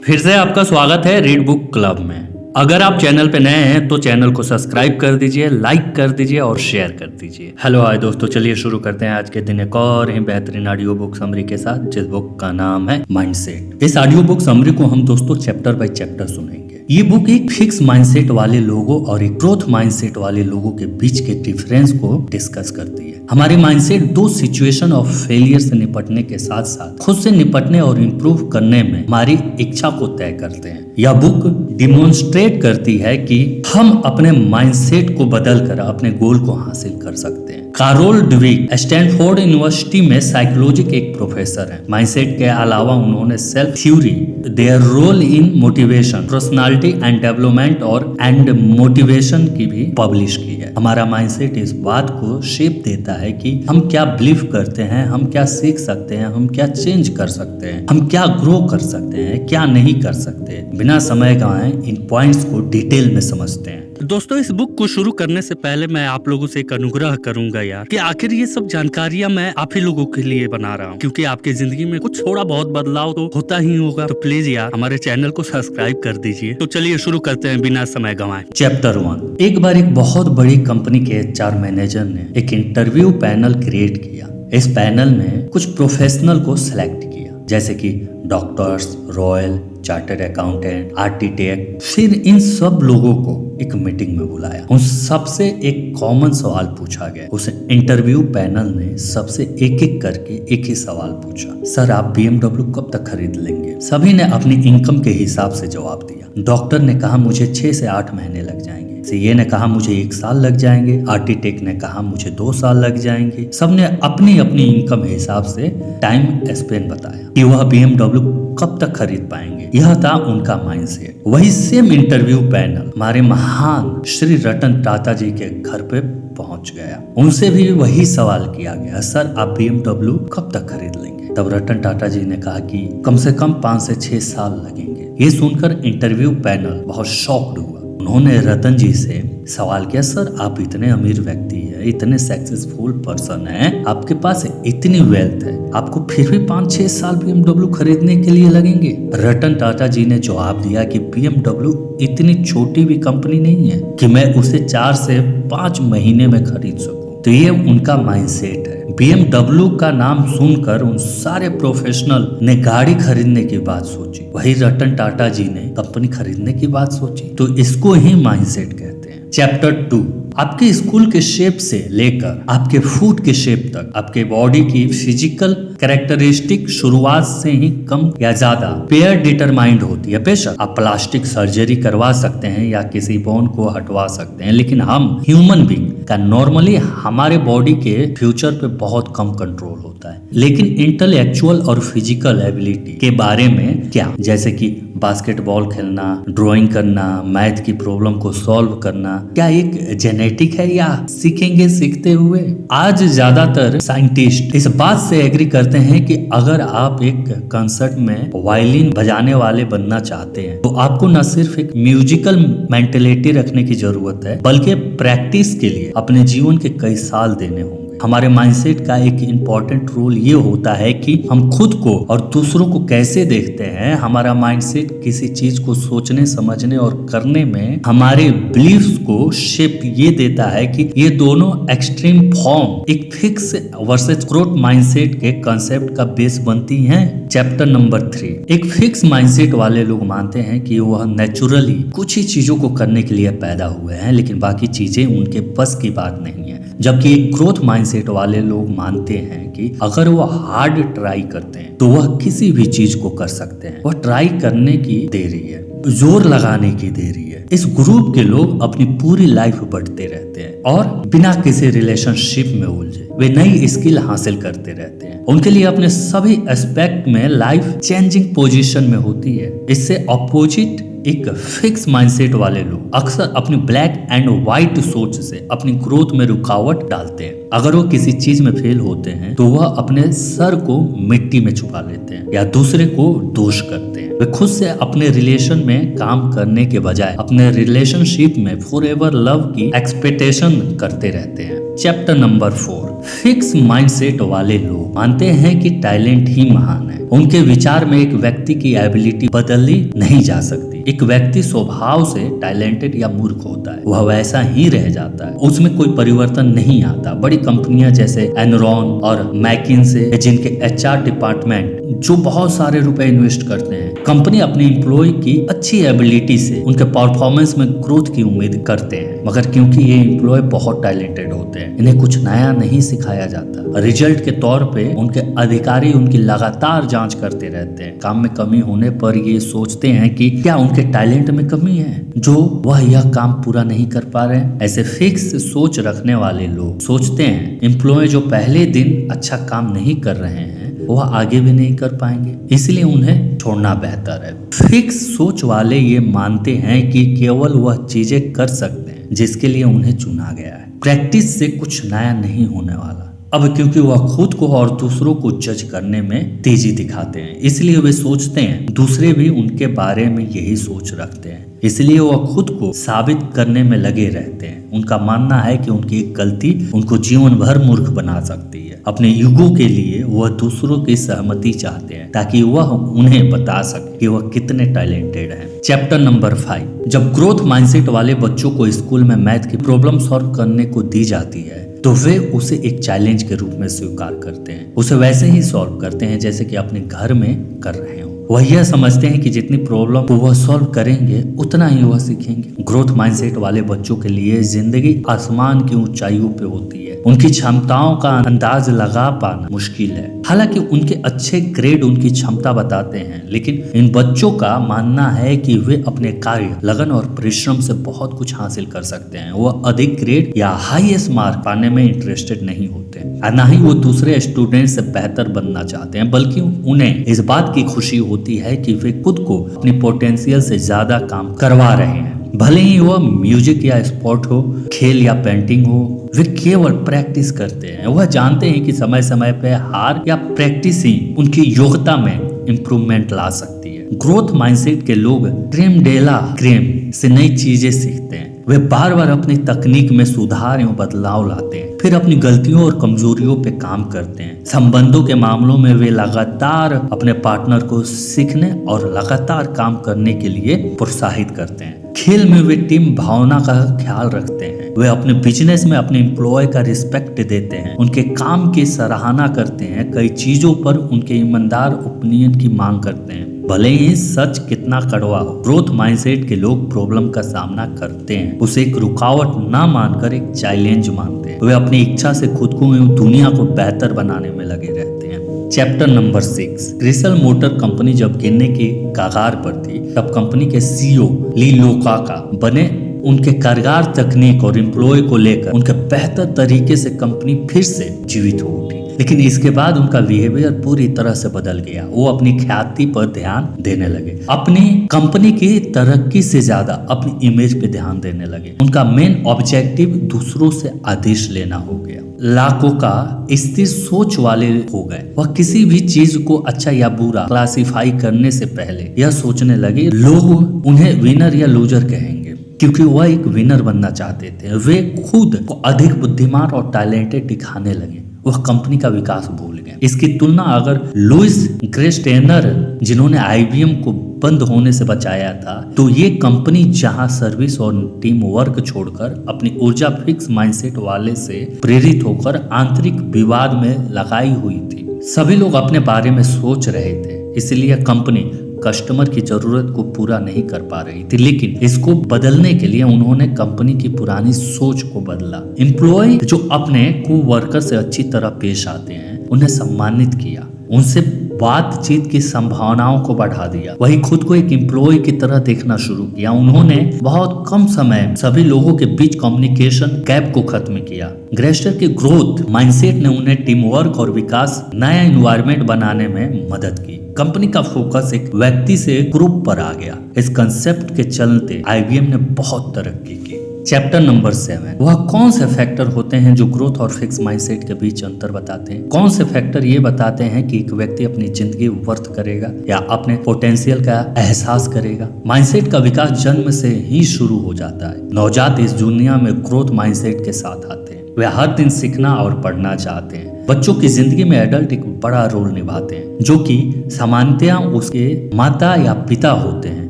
फिर से आपका स्वागत है रीड बुक क्लब में। अगर आप चैनल पे नए हैं तो चैनल को सब्सक्राइब कर दीजिए, लाइक कर दीजिए और शेयर कर दीजिए। हेलो हाय दोस्तों, चलिए शुरू करते हैं आज के दिन एक और ही बेहतरीन ऑडियो बुक समरी के साथ, जिस बुक का नाम है माइंडसेट। इस ऑडियो बुक समरी को हम दोस्तों चैप्टर बाय चैप्टर सुनेंगे। ये बुक एक फिक्स माइंडसेट वाले लोगों और एक ग्रोथ माइंडसेट वाले लोगों के बीच के डिफरेंस को डिस्कस करती है। हमारे माइंडसेट दो सिचुएशन ऑफ फेलियर से निपटने के साथ साथ खुद से निपटने और इम्प्रूव करने में हमारी इच्छा को तय करते हैं। यह बुक डिमोन्स्ट्रेट करती है कि हम अपने माइंडसेट को बदलकर अपने गोल को हासिल कर सकते हैं। कारोल ड्वेक स्टैनफोर्ड यूनिवर्सिटी में साइकोलॉजी के एक प्रोफेसर हैं। माइंडसेट के अलावा उन्होंने self theory, their role in motivation, personality and development और एंड मोटिवेशन की भी पब्लिश की है। हमारा माइंडसेट इस बात को शेप देता है कि हम क्या बिलीव करते हैं, हम क्या सीख सकते हैं, हम क्या चेंज कर सकते हैं, हम क्या ग्रो कर सकते हैं, क्या नहीं कर सकते। बिना समय गंवाए इन पॉइंट्स को डिटेल में समझते हैं। दोस्तों, इस बुक को शुरू करने से पहले मैं आप लोगों से एक अनुग्रह करूंगा यार, कि आखिर ये सब जानकारियां मैं आप ही लोगों के लिए बना रहा हूँ, क्योंकि आपकी जिंदगी में कुछ थोड़ा बहुत बदलाव तो होता ही होगा। तो प्लीज यार हमारे चैनल को सब्सक्राइब कर दीजिए। तो चलिए शुरू करते हैं बिना समय गंवाए। चैप्टर 1। एक बार एक बहुत बड़ी कंपनी के एचआर मैनेजर ने एक इंटरव्यू पैनल क्रिएट किया। इस पैनल में कुछ प्रोफेशनल को सिलेक्ट किया, जैसे कि doctors, royal, chartered accountant, architect. फिर इन सब लोगों को एक मीटिंग में बुलाया। उन सबसे एक कॉमन सवाल पूछा गया। उस इंटरव्यू पैनल ने सबसे एक एक करके एक ही सवाल पूछा, सर आप BMW कब तक खरीद लेंगे? सभी ने अपनी इनकम के हिसाब से जवाब दिया। डॉक्टर ने कहा मुझे 6 से 8 महीने लग जाएंगे। सीए ने कहा मुझे 1 साल लग जाएंगे। आर्किटेक्ट ने कहा मुझे 2 साल लग जाएंगे। सबने अपनी अपनी इनकम हिसाब से टाइम स्पेन बताया कि वह BMW कब तक खरीद पाएंगे। यह था उनका माइंडसेट। वही सेम इंटरव्यू पैनल हमारे महान श्री रतन टाटा जी के घर पे पहुंच गया। उनसे भी वही सवाल किया गया, सर आप BMW कब तक खरीद लेंगे? तब रतन टाटा जी ने कहा कि कम से कम 5 से 6 साल लगेंगे। ये सुनकर इंटरव्यू पैनल बहुत शॉक्ड हुआ। उन्होंने रतन जी से सवाल किया, सर आप इतने अमीर व्यक्ति हैं, इतने सक्सेसफुल पर्सन हैं, आपके पास इतनी वेल्थ है, आपको फिर भी 5-6 साल BMW खरीदने के लिए लगेंगे? रतन टाटा जी ने जवाब दिया कि BMW इतनी छोटी भी कंपनी नहीं है कि मैं उसे 4 से 5 महीने में खरीद सकूं। तो ये उनका माइंडसेट है। BMW का नाम सुनकर उन सारे प्रोफेशनल ने गाड़ी खरीदने की बात सोची, वही रतन टाटा जी ने कंपनी खरीदने की बात सोची। तो इसको ही माइंडसेट कहते हैं। चैप्टर 2। आपके स्कूल के शेप से लेकर आपके फूड के शेप तक आपके बॉडी की फिजिकल कैरेक्टरिस्टिक शुरुआत से ही कम या ज्यादा पेयर डिटरमाइंड होती है। बेशक आप प्लास्टिक सर्जरी करवा सकते हैं या किसी बोन को हटवा सकते हैं, लेकिन हम ह्यूमन बीइंग का नॉर्मली हमारे बॉडी के फ्यूचर पे बहुत कम कंट्रोल होता है। लेकिन इंटेलेक्चुअल और फिजिकल एबिलिटी के बारे में क्या, जैसे कि बास्केटबॉल खेलना, ड्राइंग करना, मैथ की प्रॉब्लम को सॉल्व करना, क्या एक जेनेटिक है या सीखेंगे सीखते हुए? आज ज्यादातर साइंटिस्ट इस बात से एग्री करते हैं कि अगर आप एक कंसर्ट में वायलिन बजाने वाले बनना चाहते हैं तो आपको न सिर्फ एक म्यूजिकल मेंटेलिटी रखने की जरूरत है, बल्कि प्रैक्टिस के लिए अपने जीवन के कई साल देने होंगे। हमारे माइंडसेट का एक इम्पॉर्टेंट रोल ये होता है कि हम खुद को और दूसरों को कैसे देखते हैं। हमारा माइंडसेट किसी चीज को सोचने, समझने और करने में हमारे बिलीफ्स को शेप ये देता है कि ये दोनों एक्सट्रीम फॉर्म एक फिक्स वर्सेस ग्रोथ माइंडसेट के कंसेप्ट का बेस बनती हैं। Chapter number 3। एक फिक्स माइंडसेट वाले लोग मानते हैं कि वह नेचुरली कुछ ही चीजों को करने के लिए पैदा हुए हैं, लेकिन बाकी चीजें उनके बस की बात नहीं है। जबकि एक ग्रोथ माइंडसेट वाले लोग मानते हैं कि अगर वह हार्ड ट्राई करते हैं तो वह किसी भी चीज को कर सकते हैं। वह ट्राई करने की देरी है, जोर लगाने की देरी है। इस ग्रुप के लोग अपनी पूरी लाइफ बढ़ते रहते हैं और बिना किसी रिलेशनशिप में उलझे वे नई स्किल हासिल करते रहते हैं। उनके लिए अपने सभी एस्पेक्ट में लाइफ चेंजिंग पोजीशन में होती है। इससे अपोजिट एक फिक्स माइंडसेट वाले लोग अक्सर अपनी ब्लैक एंड व्हाइट सोच से अपनी ग्रोथ में रुकावट डालते हैं। अगर वो किसी चीज में फेल होते हैं तो वह अपने सर को मिट्टी में छुपा लेते हैं या दूसरे को दोष करते हैं। वे खुद से अपने रिलेशन में काम करने के बजाय अपने रिलेशनशिप में फॉरएवर लव की एक्सपेक्टेशन करते रहते हैं। Chapter number 4। फिक्स माइंडसेट वाले लोग मानते हैं कि टैलेंट ही महान है। उनके विचार में एक व्यक्ति की एबिलिटी बदली नहीं जा सकती। एक व्यक्ति स्वभाव से टैलेंटेड या मूर्ख होता है, वह वैसा ही रह जाता है, उसमें कोई परिवर्तन नहीं आता। बड़ी कंपनियां जैसे एनरॉन और मैकिन्से, जिनके एचआर डिपार्टमेंट जो बहुत सारे रुपए इन्वेस्ट करते हैं, कंपनी अपनी एम्प्लॉय की अच्छी एबिलिटी से उनके परफॉर्मेंस में ग्रोथ की उम्मीद करते हैं। मगर क्योंकि ये एम्प्लॉय बहुत टैलेंटेड होते हैं, इन्हें कुछ नया नहीं सिखाया जाता। रिजल्ट के तौर पे उनके अधिकारी उनकी लगातार जांच करते रहते हैं। काम में कमी होने पर ये सोचते हैं कि क्या उनके टैलेंट में कमी है जो वह यह काम पूरा नहीं कर पा रहे हैं। ऐसे फिक्स सोच रखने वाले लोग सोचते हैं एम्प्लॉय जो पहले दिन अच्छा काम नहीं कर रहे हैं वह आगे भी नहीं कर पाएंगे, इसलिए उन्हें छोड़ना बेहतर है। फिक्स सोच वाले ये मानते हैं कि केवल वह चीजें कर सकते हैं जिसके लिए उन्हें चुना गया है। प्रैक्टिस से कुछ नया नहीं होने वाला। अब क्योंकि वह खुद को और दूसरों को जज करने में तेजी दिखाते हैं, इसलिए वे सोचते हैं दूसरे भी उनके बारे में यही सोच रखते हैं, इसलिए वह खुद को साबित करने में लगे रहते हैं। उनका मानना है कि उनकी एक गलती उनको जीवन भर मूर्ख बना सकती है। अपने ईगो के लिए वह दूसरों की सहमति चाहते हैं ताकि वह उन्हें बता सके कि वह कितने टैलेंटेड हैं। Chapter number 5। जब ग्रोथ माइंडसेट वाले बच्चों को स्कूल में मैथ की प्रॉब्लम सॉल्व करने को दी जाती है तो वे उसे एक चैलेंज के रूप में स्वीकार करते हैं। उसे वैसे ही सॉल्व करते हैं जैसे कि अपने घर में कर रहे हो। वह यह समझते हैं कि जितनी प्रॉब्लम को वह सॉल्व करेंगे उतना ही वह सीखेंगे। ग्रोथ माइंडसेट वाले बच्चों के लिए जिंदगी आसमान की ऊंचाइयों पे होती है। उनकी क्षमताओं का अंदाज लगा पाना मुश्किल है। हालांकि उनके अच्छे ग्रेड उनकी क्षमता बताते हैं, लेकिन इन बच्चों का मानना है कि वे अपने कार्य, लगन और परिश्रम से बहुत कुछ हासिल कर सकते हैं। वह अधिक ग्रेड या हाईएस्ट मार्क पाने में इंटरेस्टेड नहीं होते, ना ही वो दूसरे स्टूडेंट से बेहतर बनना चाहते हैं, बल्कि उन्हें इस बात की खुशी होती है कि वे खुद को अपनी पोटेंशियल से ज्यादा काम करवा रहे हैं। भले ही वह म्यूजिक या स्पोर्ट हो, खेल या पेंटिंग हो, वे केवल प्रैक्टिस करते हैं। वह जानते हैं कि समय समय पे हार या प्रैक्टिस ही उनकी योग्यता में इम्प्रूवमेंट ला सकती है। ग्रोथ माइंडसेट के लोग क्रेम डेला क्रेम से नई चीजें सीखते हैं। वे बार बार अपनी तकनीक में सुधार एवं बदलाव लाते हैं, फिर अपनी गलतियों और कमजोरियों पे काम करते हैं। संबंधों के मामलों में वे लगातार अपने पार्टनर को सीखने और लगातार काम करने के लिए प्रोत्साहित करते हैं। खेल में वे टीम भावना का ख्याल रखते हैं। वे अपने बिजनेस में अपने एम्प्लॉय का रिस्पेक्ट देते हैं, उनके काम की सराहना करते हैं, कई चीजों पर उनके ईमानदार ओपिनियन की मांग करते हैं, भले ही सच कितना कड़वा हो। ग्रोथ माइंडसेट के लोग प्रॉब्लम का सामना करते हैं, उसे एक रुकावट ना मानकर एक चैलेंज मानते हैं। वे अपनी इच्छा से खुद को एवं दुनिया को बेहतर बनाने में लगे रहते हैं। Chapter number 6। CRISIL motor company जब गिरने की कगार पर थी तब कंपनी के सीईओ ली लोकाका बने। उनके कारगर तकनीक और एम्प्लॉय को लेकर उनके बेहतर तरीके से कंपनी फिर से जीवित हो उठी, लेकिन इसके बाद उनका बिहेवियर पूरी तरह से बदल गया। वो अपनी ख्याति पर ध्यान देने लगे, अपनी कंपनी की तरक्की से ज्यादा अपनी इमेज पे ध्यान देने लगे। उनका मेन ऑब्जेक्टिव दूसरों से आदेश लेना हो गया। लाखों का स्थिर सोच वाले हो गए। वह किसी भी चीज को अच्छा या बुरा क्लासिफाई करने से पहले यह सोचने लगे लोग उन्हें विनर या लूजर कहेंगे, क्योंकि वह एक विनर बनना चाहते थे। वे खुद को अधिक बुद्धिमान और टैलेंटेड दिखाने लगे। वह कंपनी का विकास भूल गए। इसकी तुलना अगर लुइस ग्रेस्टेनर, जिन्होंने आईबीएम को बंद होने से बचाया था, तो ये कंपनी जहां सर्विस और टीम वर्क छोड़कर अपनी ऊर्जा फिक्स माइंडसेट वाले से प्रेरित होकर आंतरिक विवाद में लगाई हुई थी। सभी लोग अपने बारे में सोच रहे थे, इसलिए कंपनी कस्टमर की जरूरत को पूरा नहीं कर पा रही थी। लेकिन इसको बदलने के लिए उन्होंने कंपनी की पुरानी सोच को बदला। एम्प्लॉय जो अपने कोवर्कर से अच्छी तरह पेश आते हैं उन्हें सम्मानित किया, उनसे बातचीत की संभावनाओं को बढ़ा दिया। वही खुद को एक एम्प्लॉय की तरह देखना शुरू किया। उन्होंने बहुत कम समय में सभी लोगों के बीच कम्युनिकेशन गैप को खत्म किया। ग्रेस्टर के ग्रोथ माइंडसेट ने उन्हें टीम वर्क और विकास, नया एनवायरनमेंट बनाने में मदद की। कंपनी का फोकस एक व्यक्ति से ग्रुप पर आ गया। इस कंसेप्ट के चलते आईबीएम ने बहुत तरक्की की। Chapter number 7। वह कौन से फैक्टर होते हैं जो ग्रोथ और फिक्स माइंडसेट के बीच अंतर बताते हैं? कौन से फैक्टर ये बताते हैं कि एक व्यक्ति अपनी जिंदगी वर्थ करेगा या अपने पोटेंशियल का एहसास करेगा? माइंडसेट का विकास जन्म से ही शुरू हो जाता है। नवजात इस दुनिया में ग्रोथ माइंडसेट के साथ आते हैं। वे हर दिन सीखना और पढ़ना चाहते हैं। बच्चों की जिंदगी में एडल्ट एक बड़ा रोल निभाते हैं, जो कि सामान्यतया उसके माता या पिता होते हैं,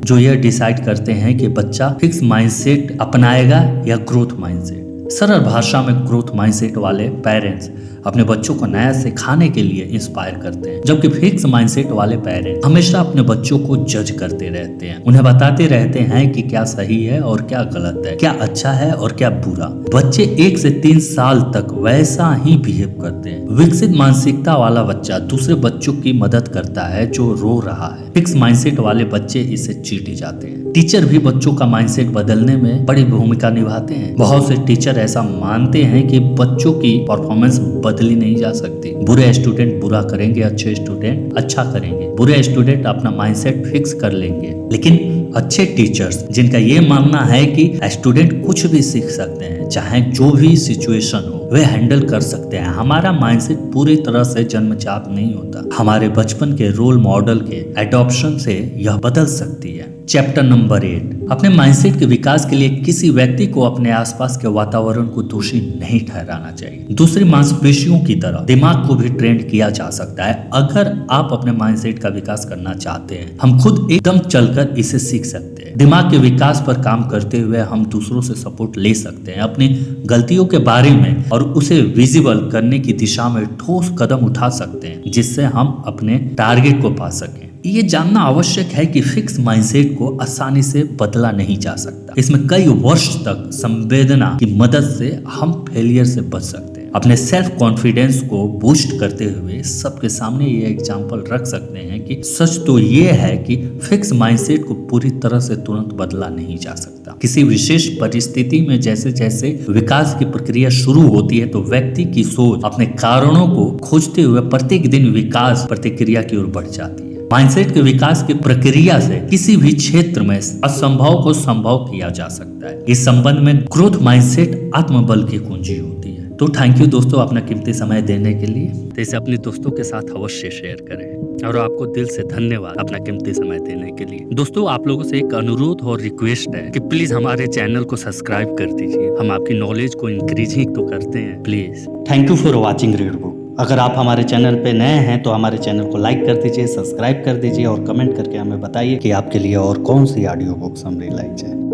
जो यह डिसाइड करते हैं कि बच्चा फिक्स माइंडसेट अपनाएगा या ग्रोथ माइंडसेट। सरल भाषा में ग्रोथ माइंडसेट वाले पेरेंट्स अपने बच्चों को नया सिखाने के लिए इंस्पायर करते हैं, जबकि फिक्स माइंडसेट वाले पेरेंट्स हमेशा अपने बच्चों को जज करते रहते हैं, उन्हें बताते रहते हैं कि क्या सही है और क्या गलत है, क्या अच्छा है और क्या बुरा। बच्चे 1 से 3 साल तक वैसा ही बिहेव करते हैं। विकसित मानसिकता वाला बच्चा दूसरे बच्चों की मदद करता है जो रो रहा है। फिक्स माइंडसेट वाले बच्चे इसे चीट जाते हैं। टीचर भी बच्चों का माइंडसेट बदलने में बड़ी भूमिका निभाते हैं। बहुत से टीचर ऐसा मानते हैं कि बच्चों की परफॉर्मेंस बदली नहीं जा सकती। बुरे स्टूडेंट बुरा करेंगे, अच्छे स्टूडेंट अच्छा करेंगे। बुरे स्टूडेंट अपना माइंडसेट फिक्स कर लेंगे, लेकिन अच्छे टीचर्स जिनका ये मानना है कि स्टूडेंट कुछ भी सीख सकते हैं, चाहे जो भी सिचुएशन हो वे हैंडल कर सकते हैं। हमारा माइंडसेट पूरी तरह से जन्मजात नहीं होता, हमारे बचपन के रोल मॉडल के एडॉप्शन से यह बदल सकती है। चैप्टर नंबर 8, अपने माइंडसेट के विकास के लिए किसी व्यक्ति को अपने आसपास के वातावरण को दोषी नहीं ठहराना चाहिए। दूसरी मांसपेशियों की तरह दिमाग को भी ट्रेंड किया जा सकता है। अगर आप अपने माइंडसेट का विकास करना चाहते हैं, हम खुद एकदम चलकर इसे सीख सकते हैं। दिमाग के विकास पर काम करते हुए हम दूसरों से सपोर्ट ले सकते हैं, अपनी गलतियों के बारे में और उसे विजिबल करने की दिशा में ठोस कदम उठा सकते हैं, जिससे हम अपने टारगेट को पा सकें। ये जानना आवश्यक है कि फिक्स माइंडसेट को आसानी से बदला नहीं जा सकता। इसमें कई वर्ष तक संवेदना की मदद से हम फेलियर से बच सकते हैं। अपने सेल्फ कॉन्फिडेंस को बूस्ट करते हुए सबके सामने ये एग्जांपल रख सकते हैं कि सच तो ये है कि फिक्स माइंडसेट को पूरी तरह से तुरंत बदला नहीं जा सकता। किसी विशेष परिस्थिति में जैसे जैसे विकास की प्रक्रिया शुरू होती है, तो व्यक्ति की सोच अपने कारणों को खोजते हुए प्रत्येक दिन विकास प्रतिक्रिया की ओर बढ़ जाती है। माइंडसेट के विकास की प्रक्रिया से किसी भी क्षेत्र में असंभव को संभव किया जा सकता है। इस संबंध में ग्रोथ माइंडसेट आत्मबल की कुंजी होती है। तो थैंक यू दोस्तों अपना कीमती समय देने के लिए। तो इसे अपने दोस्तों के साथ अवश्य शेयर करें और आपको दिल से धन्यवाद अपना कीमती समय देने के लिए। दोस्तों आप लोगों से एक अनुरोध और रिक्वेस्ट है कि प्लीज हमारे चैनल को सब्सक्राइब कर दीजिए। हम आपकी नॉलेज को इंक्रीजिंग तो करते हैं, please. Thank you for watching read book. अगर आप हमारे चैनल पे नए हैं तो हमारे चैनल को लाइक कर दीजिए, सब्सक्राइब कर दीजिए और कमेंट करके हमें बताइए कि आपके लिए और कौन सी ऑडियो बुक्स हम लाई जाए।